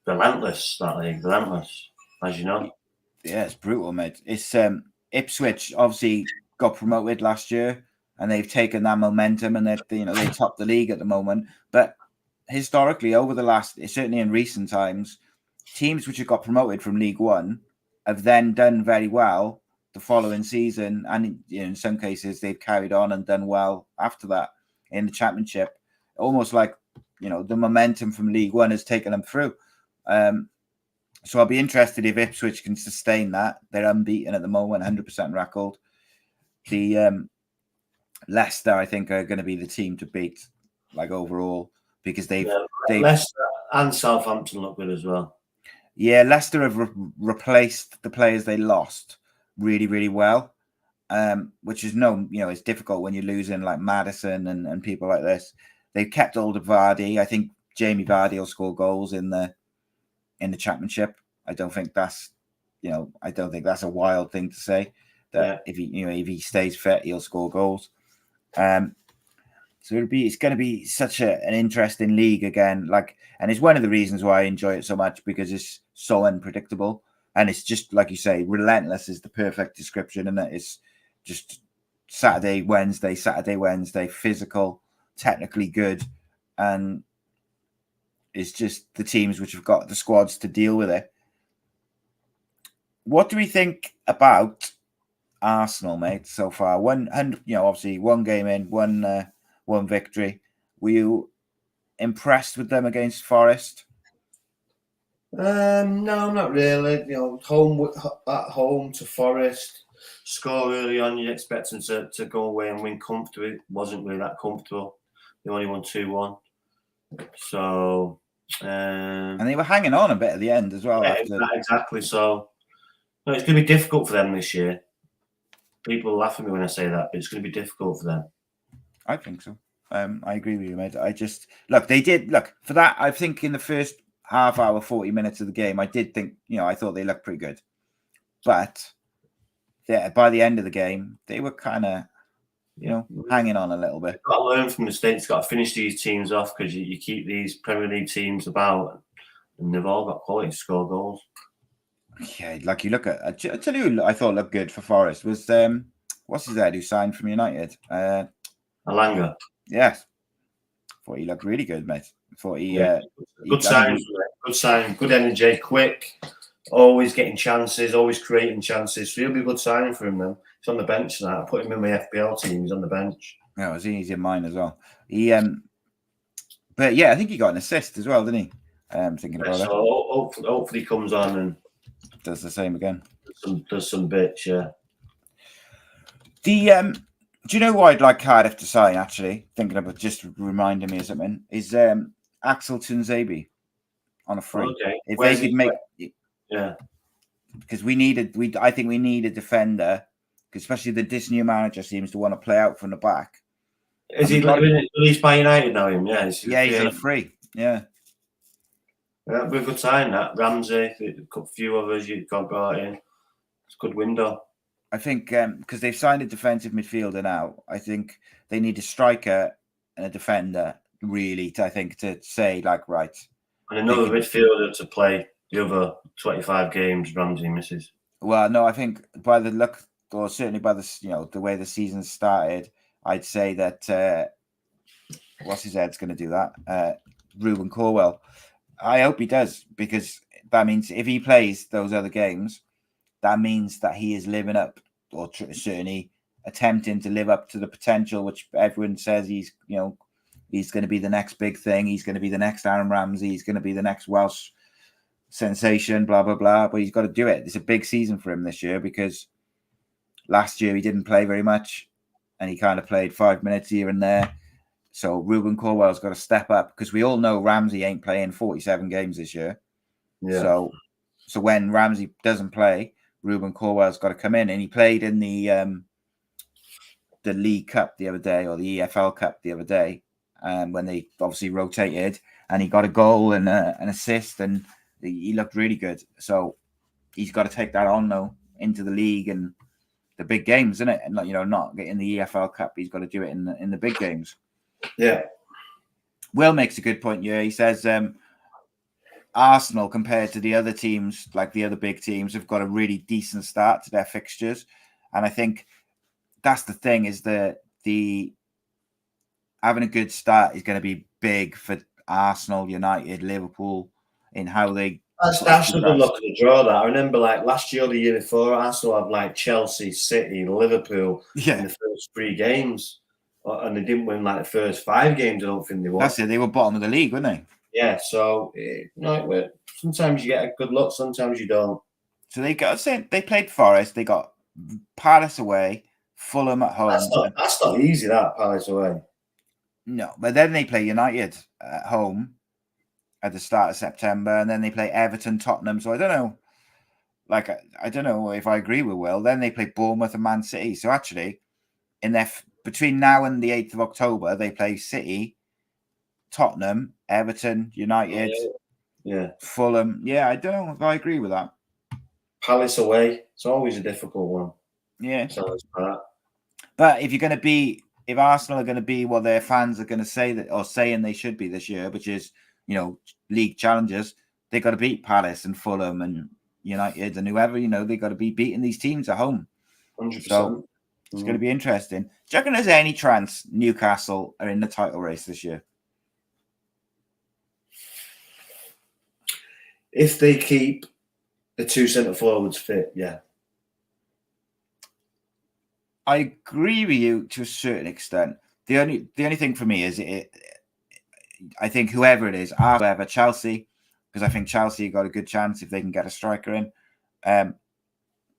relentless, that league. Relentless, as you know. Yeah, it's brutal, mate. It's Ipswich obviously got promoted last year, and they've taken that momentum, and they top the league at the moment. But historically, over the last, certainly in recent times, teams which have got promoted from League One have then done very well the following season, and in some cases they've carried on and done well after that in the Championship. Almost like the momentum from League One has taken them through. So I'll be interested if Ipswich can sustain that. They're unbeaten at the moment, 100% record. The Leicester, I think, are going to be the team to beat, like overall, because they've Leicester and Southampton look good as well. Yeah, Leicester have replaced the players they lost really, really well, which is it's difficult when you're losing like Maddison and people like this. They've kept hold of Vardy. I think Jamie Vardy will score goals in the Championship. I don't think that's a wild thing to say. that if he stays fit, he'll score goals. So it's going to be such an interesting league again. And it's one of the reasons why I enjoy it so much, because it's so unpredictable, and it's just like you say, relentless is the perfect description, and it's just Saturday, Wednesday, physical, technically good, and it's just the teams which have got the squads to deal with it. What do we think about Arsenal, mate, so far? Obviously one game in, one victory. Were you impressed with them against Forest? No, not really. At home to Forest, score early on. You expect them to go away and win comfortably. It wasn't really that comfortable. They only won 2-1. So, and they were hanging on a bit at the end as well. Yeah, exactly. So, no, it's going to be difficult for them this year. People laugh at me when I say that, but it's going to be difficult for them. I think so. I agree with you, mate. They did for that. I think in the first half hour, 40 minutes of the game, I did think, I thought they looked pretty good. But by the end of the game, they were kind of, hanging on a little bit. You've got to learn from mistakes. You've got to finish these teams off, because you keep these Premier League teams about, and they've all got quality to score goals. Yeah, you look at. I tell you, who I thought looked good for Forest was what's his head who signed from United? Alanga. Yes, thought he looked really good, mate. Thought good sign, good energy, quick, always getting chances, always creating chances. So he'll be a good signing for him now. He's on the bench now. I put him in my FPL team. He's on the bench. Yeah, he's in mine as well. But yeah, I think he got an assist as well, didn't he? Thinking about that. So hopefully he comes on and does the same again. Does some bits, yeah. Do you know why I'd like Cardiff to sign? Actually, thinking about, just reminding me of something, is Axel Tuanzebe on a free. Okay. If they could make, yeah, because I think we need a defender, especially this new manager seems to want to play out from the back. Is he released by United now? He's on a free. Yeah. Yeah, we're a good sign that. Ramsey, a few others you've got in. It's a good window. I think because they've signed a defensive midfielder now, I think they need a striker and a defender, really, to say, right. And another midfielder to play the other 25 games Ramsey misses. Well, no, I think by the look, or certainly by the way the season started, I'd say that what's his head's going to do that? Ruben Corwell. I hope he does, because that means if he plays those other games, that means that he is living up, or certainly attempting to live up to the potential, which everyone says he's going to be the next big thing. He's going to be the next Aaron Ramsey. He's going to be the next Welsh sensation, blah, blah, blah. But he's got to do it. It's a big season for him this year, because last year he didn't play very much, and he kind of played 5 minutes here and there. So Ruben Corwell's got to step up, because we all know Ramsey ain't playing 47 games this year. Yeah. So when Ramsey doesn't play, Ruben Corwell's got to come in, and he played in the League Cup the other day, or the EFL Cup the other day, when they obviously rotated, and he got a goal and an assist, and he looked really good. So he's got to take that on though into the league and the big games, isn't it? And not getting the EFL Cup, he's got to do it in the big games. Yeah. Will makes a good point here. He says Arsenal, compared to the other teams, like the other big teams, have got a really decent start to their fixtures. And I think that's the thing, is that the having a good start is going to be big for Arsenal, United, Liverpool, in how they... That's a good look at the draw, that. I remember last year or the year before, Arsenal had Chelsea, City, Liverpool in the first 3 games. And they didn't win the first 5 games, I don't think they won. That's it. They were bottom of the league, weren't they? Yeah, so sometimes you get a good look, sometimes you don't. So they played Forest, they got Palace away, Fulham at home. That's not easy, that, Palace away. No, but then they play United at home at the start of September, and then they play Everton, Tottenham. So I don't know. I don't know if I agree with Will. Then they play Bournemouth and Man City. So actually, between now and the 8th of October, they play City, Tottenham, Everton, United, Fulham. Yeah, I don't know if I agree with that. Palace away, it's always a difficult one. Yeah. Salah's part. But if Arsenal are going to be what their fans are going to say that or saying they should be this year, which is, league challengers, they got to beat Palace and Fulham and United and whoever, they got to be beating these teams at home. 100%. So it's going to be interesting. Do you reckon there's any chance Newcastle are in the title race this year? If they keep the two centre forwards fit, yeah. I agree with you to a certain extent. The only thing for me is I think whoever it is, whoever Chelsea, because I think Chelsea got a good chance if they can get a striker in. But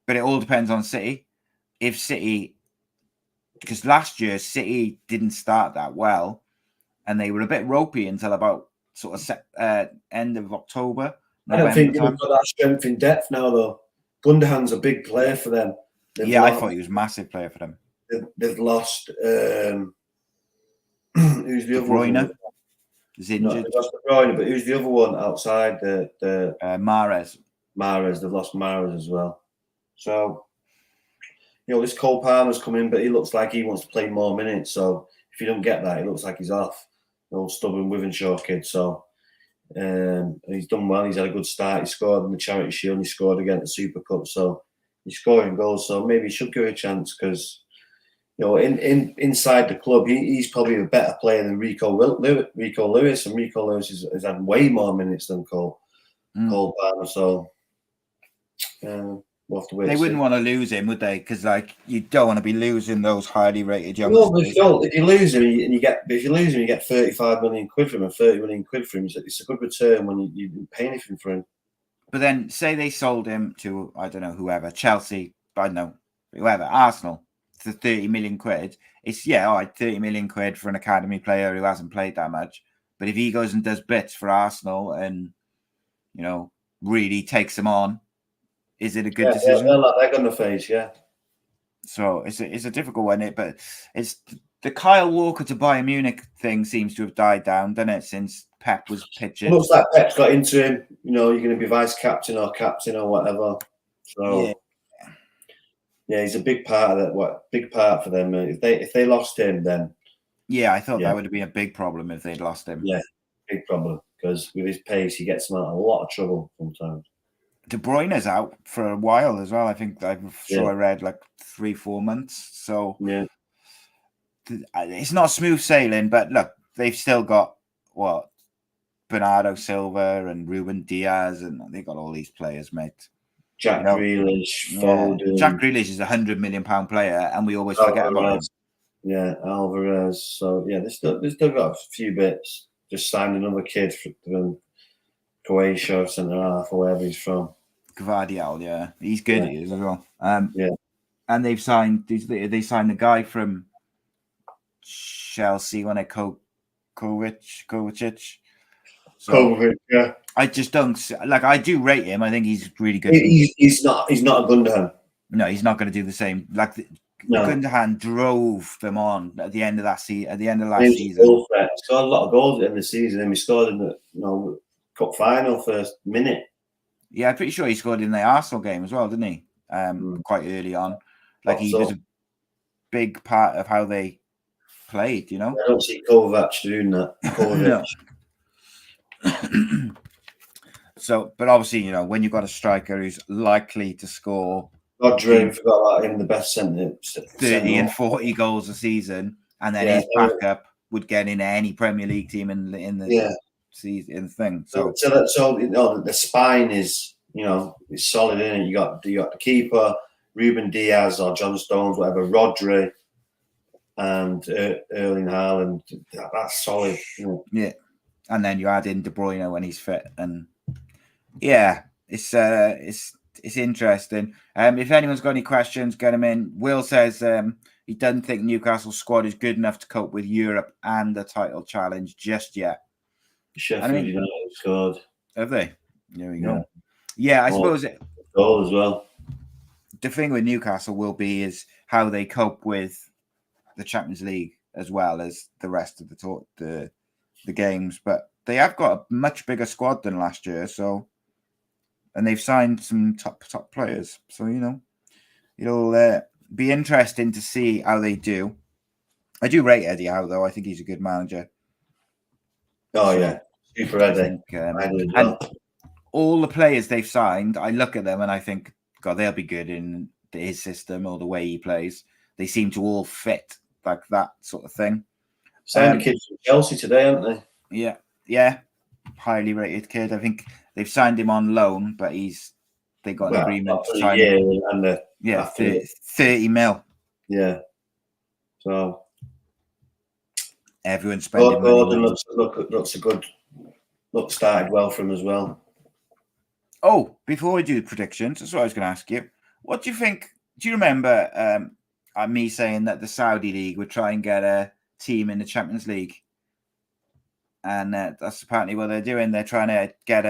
it all depends on City. If City, because last year City didn't start that well, and they were a bit ropey until about sort of end of October. I don't think they've got that strength in depth now, though. Gundogan's a big player for them. I thought he was a massive player for them. They've lost. Who's the other one? Is injured. They've lost De Bruyne, but who's the other one outside the Mahrez? Mahrez. They've lost Mahrez as well. So, this Cole Palmer's come in, but he looks like he wants to play more minutes. So if you don't get that, it looks like he's off. The old stubborn Withenshaw kid. So. He's done well. He's had a good start. He scored in the Charity Shield. And he scored again at the Super Cup. So he's scoring goals. So maybe he should give it a chance because, inside the club, he's probably a better player than Rico Lewis. And Rico Lewis has had way more minutes than Cole Palmer. So we'll have to wait. They wouldn't want to lose him, would they? Because you don't want to be losing those highly rated youngsters. No, if you lose him, you get 35 million quid from him, 30 million quid from him. It's a good return when you pay anything for him. But then, say they sold him to whoever, Chelsea, whoever, Arsenal, for 30 million quid. It's 30 million quid for an academy player who hasn't played that much. But if he goes and does bits for Arsenal and really takes them on. Is it a good decision? They're like egg on the face, yeah. So it's a difficult one, but it's the Kyle Walker to Bayern Munich thing seems to have died down, doesn't it? Since Pep was pitching, it looks like Pep's got into him. You're going to be vice captain or captain or whatever. So he's a big part of that. Big part for them. If they lost him, then I thought that would have been a big problem if they'd lost him. Yeah, big problem because with his pace, he gets them out of a lot of trouble sometimes. De Bruyne's out for a while as well. I think I read like 3-4 months. So it's not smooth sailing, but look, they've still got Bernardo Silva and Ruben Diaz, and they got all these players, mate. Jack Grealish, Foden. Jack Grealish is a £100 million player, and we always forget about him. Yeah, Alvarez. So they still got a few bits. Just signed another kid from Croatia, centre half, or wherever he's from. Gvardiol, he's good as well. And they've signed the guy from Chelsea when Kovacic. Kovacic, yeah. I just don't I do rate him. I think he's really good. He's not a Gundogan. No, he's not going to do the same. Gundogan drove them on at the end of that season. At the end of last season, he scored a lot of goals at the end of the season, and he scored in the cup final first minute. Yeah, I'm pretty sure he scored in the Arsenal game as well, didn't he? Quite early on, he was a big part of how they played. I don't see Kovac doing that. Kovacic. So, but obviously, when you've got a striker who's likely to score. Rhodri, forgot about him, the best centre. 30 and 40 goals a season, and then his backup would get in any Premier League team in the season thing. So the spine is is solid in it. You got the keeper, Ruben Diaz or John Stones, whatever, Rhodri, and Erling Haaland. That's solid. Yeah, and then you add in De Bruyne when he's fit, and it's interesting. If anyone's got any questions, get them in. Will says he doesn't think Newcastle's squad is good enough to cope with Europe and the title challenge just yet. Sheffield United scored. Have they? There we go. Yeah, I suppose goal as well. The thing with Newcastle will be is how they cope with the Champions League as well as the rest of the games. But they have got a much bigger squad than last year, and they've signed some top players. So be interesting to see how they do. I do rate Eddie Howe, though. I think he's a good manager. Oh, yeah. Super Eddie. I do as well. And all the players they've signed, I look at them and I think, God, they'll be good in his system or the way he plays. They seem to all fit like that sort of thing. Signed a kid from Chelsea today, haven't they? Yeah. Highly rated kid. I think they've signed him on loan, but they got an agreement to sign him. And 30 mil. Yeah. So everyone's spending money. Looks started well for him as well. Oh, before we do predictions, that's what I was going to ask you. What do you think? Do you remember me saying that the Saudi League would try and get a team in the Champions League? And that's apparently what they're doing. They're trying to get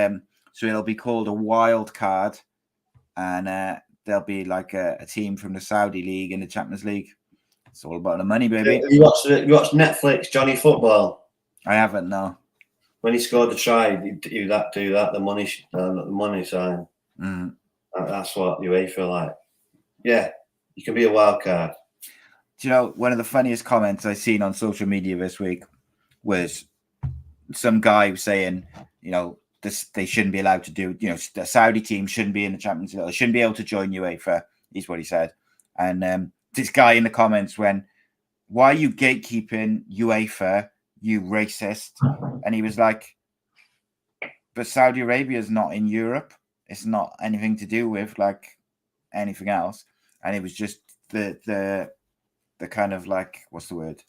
so it'll be called a wild card, and there'll be like a team from the Saudi League in the Champions League. It's all about the money, baby. You watched Netflix, Johnny Football? I haven't, no. When he scored the try, he'd do that, the money sign. Mm. That's what UEFA like. Yeah, you can be a wild card. Do you know, one of the funniest comments I've seen on social media this week was some guy saying, they shouldn't be allowed to do, the Saudi team shouldn't be in the Champions League. They shouldn't be able to join UEFA, is what he said. And this guy in the comments went, "Why are you gatekeeping UEFA, you racist?" And he was like, "But Saudi Arabia is not in Europe. It's not anything to do with like anything else." And it was just the kind of like, what's the word?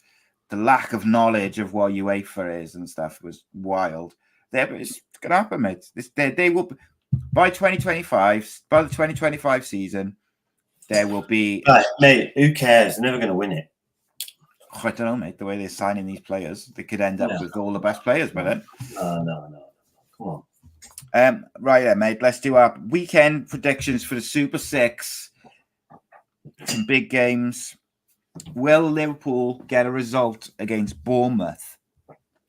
The lack of knowledge of what UEFA is and stuff was wild. But it's gonna happen, mate. They will by 2025, by the 2025 season, there will be. Right, mate. Who cares? They're never going to win it. I don't know, mate. The way they're signing these players, they could end up with all the best players by then. No. Come on. Right then, mate. Let's do our weekend predictions for the Super Six. Some big games. Will Liverpool get a result against Bournemouth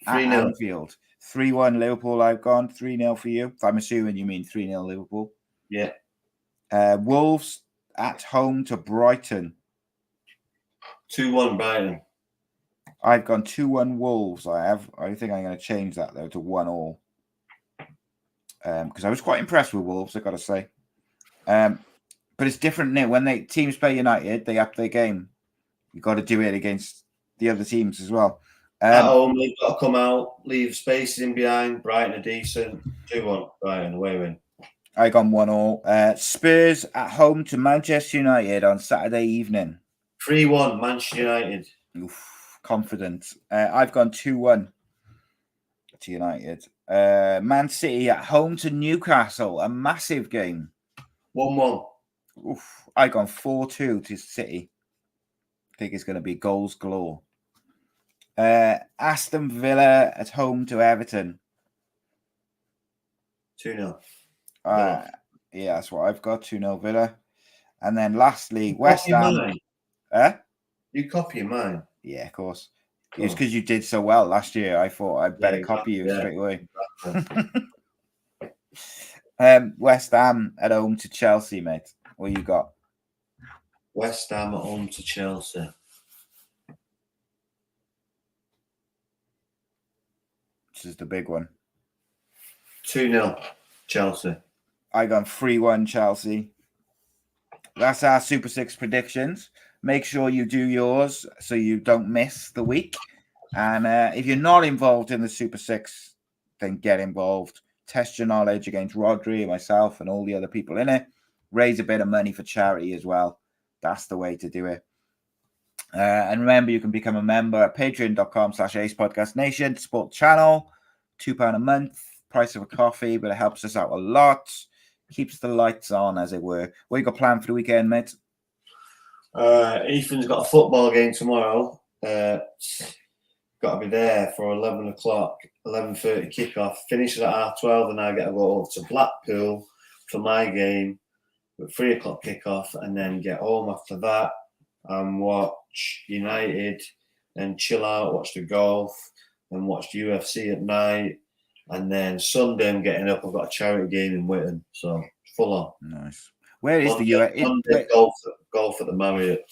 at Anfield? 3-1 Liverpool. I've gone 3-0 for you. I'm assuming you mean 3-0 Liverpool. Yeah. Wolves at home to Brighton. 2-1 Brighton. I've gone 2-1 Wolves. I think I'm going to change that though to 1-1. Because I was quite impressed with Wolves, I've got to say. But it's different now. When teams play United, they up their game. You've got to do it against the other teams as well. At home, they've got to come out, leave spaces in behind. Brighton are decent. 2-1 Brighton, away win. I gone 1-1. Spurs at home to Manchester United on Saturday evening. 3-1 Manchester United. Oof, confident. I've gone 2-1 to United. Man City at home to Newcastle, a massive game. 1-1. Oof, I've gone 4-2 to City. I think it's going to be goals galore. Aston Villa at home to Everton. 2-0. Yeah, that's what I've got. 2-0 Villa. And then lastly, West Ham. You copy mine. Yeah, of course. It's because you did so well last year. I thought I'd better copy you straight away. West Ham at home to Chelsea, mate. What you got? West Ham at home to Chelsea. This is the big one. 2-0 Chelsea. I gone 3-1 Chelsea. That's our Super 6 predictions. Make sure you do yours so you don't miss the week. And if you're not involved in the Super 6, then get involved. Test your knowledge against Rhodri, myself, and all the other people in it. Raise a bit of money for charity as well. That's the way to do it. And remember, you can become a member at patreon.com/AcePodcastNation to support the channel. £2 a month, price of a coffee, but it helps us out a lot. Keeps the lights on, as it were. What you got planned for the weekend, mate? Ethan's got a football game tomorrow. Got to be there for 11 o'clock, 11:30 kickoff. Finishes at 12:30, and I get to go over to Blackpool for my game with 3 o'clock kickoff, and then get home after that and watch United and chill out, watch the golf, and watch the UFC at night. And then Sunday, I'm getting up. I've got a charity game in Witten, so full on. Nice. Where is the US? Monday, golf at the Marriott.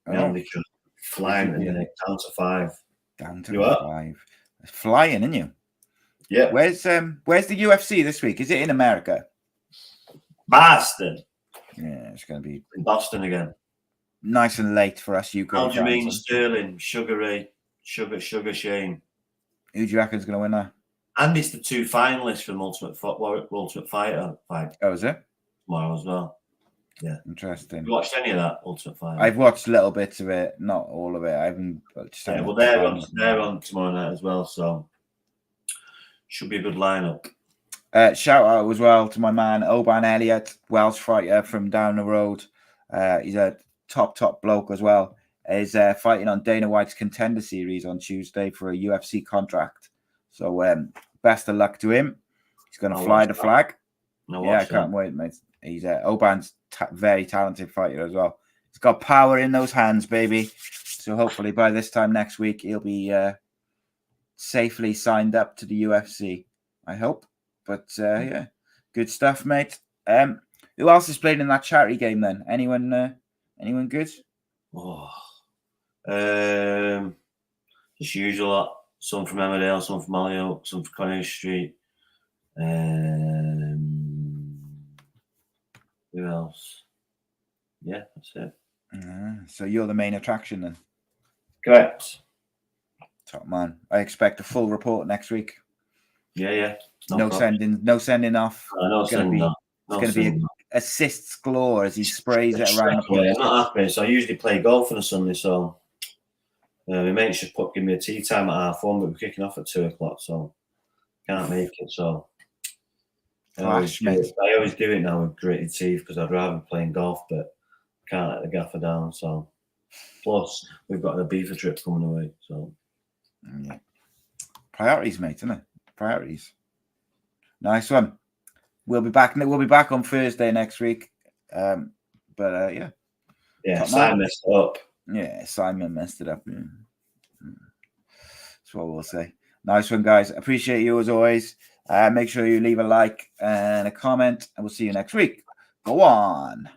Handicap. Flying in the down to 5. Down to 5. Flying, isn't you? Yeah. Where's the UFC this week? Is it in America? Boston. Yeah, it's going to be in Boston again. Nice and late for us UK fans. Aljamain Sterling, Sugar Ray, Sugar Shane. Who do you reckon is going to win that? And it's the 2 finalists from Ultimate Fighter fight. Oh, is it? Tomorrow as well. Yeah. Interesting. You watched any of that Ultimate Fighter? I've watched little bits of it, not all of it. I haven't. Well, they're on tomorrow night as well, so should be a good lineup. Shout out as well to my man Oban Elliott, Welsh fighter from down the road. He's a top bloke as well. He's fighting on Dana White's Contender Series on Tuesday for a UFC contract. So best of luck to him. He's going to fly the flag. I can't wait, mate. He's Oban's very talented fighter as well. He's got power in those hands, baby. So hopefully by this time next week he'll be safely signed up to the UFC. I hope. But yeah, good stuff, mate. Who else is playing in that charity game then? Anyone good? Oh, just usual lot. Some from Emmerdale, some from Hollyoak, some from Connery Street. Who else? Yeah, that's it. So you're the main attraction then? Correct. Top man. I expect a full report next week. Yeah. No sending off. It's going to be assists galore as he sprays it around the place. I'm not happy. So I usually play golf on a Sunday, so my mates just give me a tea time at 1:30, but we're kicking off at 2:00, so can't make it. So I always do it now with gritted teeth because I'd rather be playing golf, but can't let the gaffer down. So plus we've got a Ibiza trip coming away. So yeah. Priorities, mate, isn't it? Priorities. Nice one. We'll be back on Thursday next week. Yeah. Yeah, Simon messed it up. Yeah, Simon messed it up. Yeah. That's what we'll say. Nice one, guys. Appreciate you as always. Make sure you leave a like and a comment, and we'll see you next week. Go on.